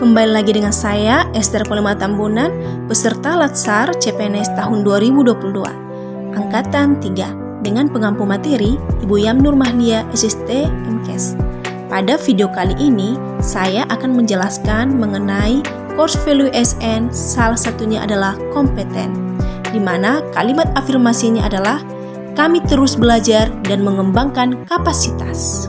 Kembali lagi dengan saya, Esther Polema Tambunan, peserta Latsar CPNS tahun 2022, Angkatan 3, dengan pengampu materi Ibu Yamnur Mahlia, SST, MKes. Pada video kali ini, saya akan menjelaskan mengenai course value ASN, salah satunya adalah kompeten, di mana kalimat afirmasinya adalah kami terus belajar dan mengembangkan kapasitas.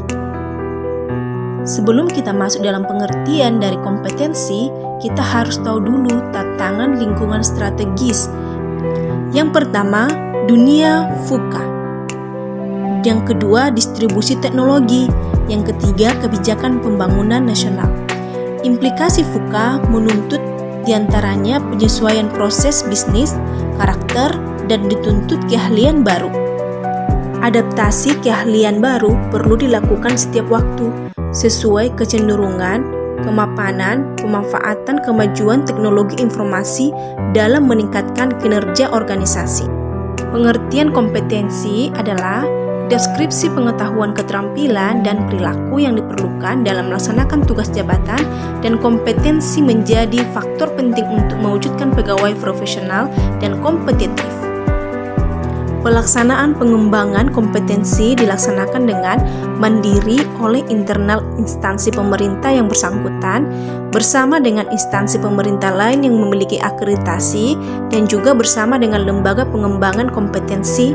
Sebelum kita masuk dalam pengertian dari kompetensi, kita harus tahu dulu tantangan lingkungan strategis. Yang pertama, dunia VUCA. Yang kedua, distribusi teknologi. Yang ketiga, kebijakan pembangunan nasional. Implikasi VUCA menuntut diantaranya penyesuaian proses bisnis, karakter, dan dituntut keahlian baru. Adaptasi keahlian baru perlu dilakukan setiap waktu, sesuai kecenderungan, kemapanan, pemanfaatan kemajuan teknologi informasi dalam meningkatkan kinerja organisasi. Pengertian kompetensi adalah deskripsi pengetahuan, keterampilan, dan perilaku yang diperlukan dalam melaksanakan tugas jabatan, dan kompetensi menjadi faktor penting untuk mewujudkan pegawai profesional dan kompetitif. Pelaksanaan pengembangan kompetensi dilaksanakan dengan mandiri oleh internal instansi pemerintah yang bersangkutan bersama dengan instansi pemerintah lain yang memiliki akreditasi dan juga bersama dengan lembaga pengembangan kompetensi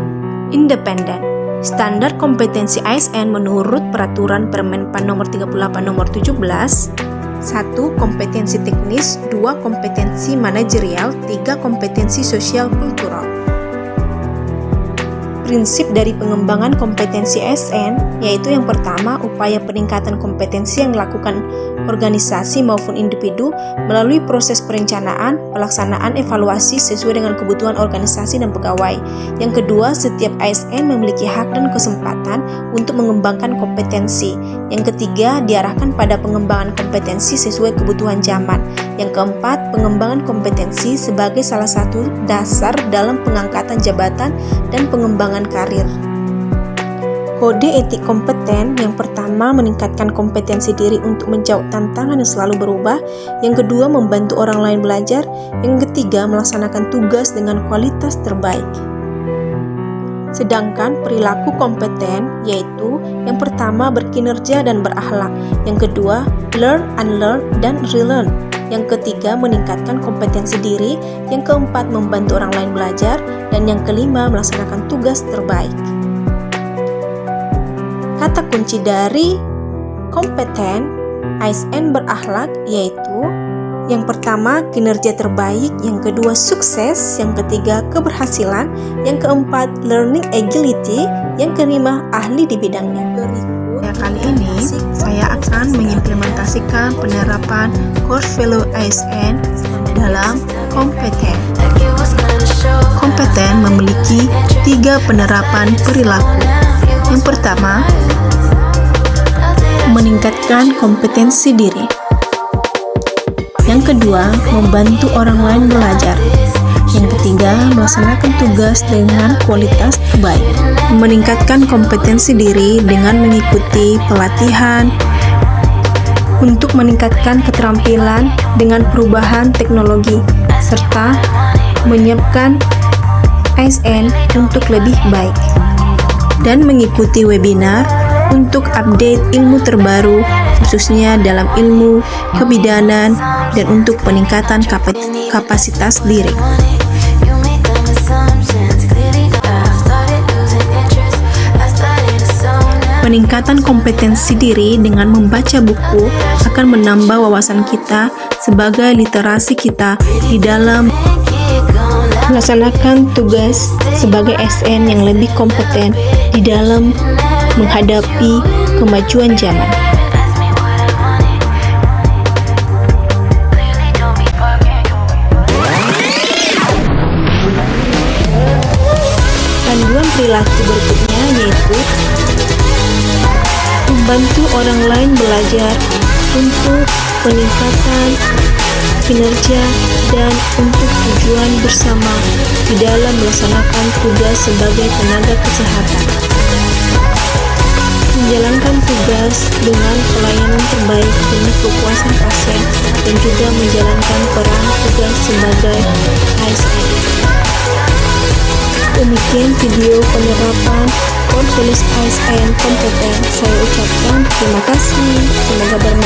independen. Standar kompetensi ASN menurut Peraturan Permenpan Nomor 38 Nomor 17, 1. Kompetensi teknis, 2. Kompetensi manajerial, 3. Kompetensi sosial kultural. Prinsip dari pengembangan kompetensi ASN yaitu yang pertama, upaya peningkatan kompetensi yang dilakukan organisasi maupun individu melalui proses perencanaan, pelaksanaan, evaluasi sesuai dengan kebutuhan organisasi dan pegawai. Yang kedua, setiap ASN memiliki hak dan kesempatan untuk mengembangkan kompetensi. Yang ketiga, diarahkan pada pengembangan kompetensi sesuai kebutuhan zaman. Yang keempat, pengembangan kompetensi sebagai salah satu dasar dalam pengangkatan jabatan dan pengembangan karir. Kode etik kompeten yang pertama, meningkatkan kompetensi diri untuk menjawab tantangan yang selalu berubah. Yang kedua, membantu orang lain belajar. Yang ketiga, melaksanakan tugas dengan kualitas terbaik. Sedangkan perilaku kompeten yaitu yang pertama, berkinerja dan berakhlak. Yang kedua, learn, unlearn, dan relearn. Yang ketiga, meningkatkan kompetensi diri. Yang keempat, membantu orang lain belajar. Dan yang kelima, melaksanakan tugas terbaik. Kata kunci dari kompeten ASN berakhlak yaitu yang pertama, kinerja terbaik. Yang kedua, sukses. Yang ketiga, keberhasilan. Yang keempat, learning agility. Yang kelima, ahli di bidangnya. Kali ini saya akan mengimplementasikan penerapan course value ASN dalam kompeten. Kompeten memiliki 3 penerapan perilaku. Yang pertama, meningkatkan kompetensi diri. Yang kedua, membantu orang lain belajar. Yang ketiga, melaksanakan tugas dengan kualitas terbaik. Meningkatkan kompetensi diri dengan mengikuti pelatihan untuk meningkatkan keterampilan dengan perubahan teknologi, serta menyiapkan ASN untuk lebih baik. Dan mengikuti webinar untuk update ilmu terbaru, khususnya dalam ilmu kebidanan dan untuk peningkatan kapasitas diri. Peningkatan kompetensi diri dengan membaca buku akan menambah wawasan kita sebagai literasi kita di dalam melaksanakan tugas sebagai ASN yang lebih kompeten di dalam menghadapi kemajuan zaman. Panduan perilaku berikutnya yaitu membantu orang lain belajar untuk peningkatan kinerja dan untuk tujuan bersama di dalam melaksanakan tugas sebagai tenaga kesehatan. Menjalankan tugas dengan pelayanan terbaik demi kepuasan pasien dan juga menjalankan peran tugas sebagai ASN. Demikian video penerapan core tulis ASN kompeten. Saya ucapkan terima kasih. Semoga bermanfaat.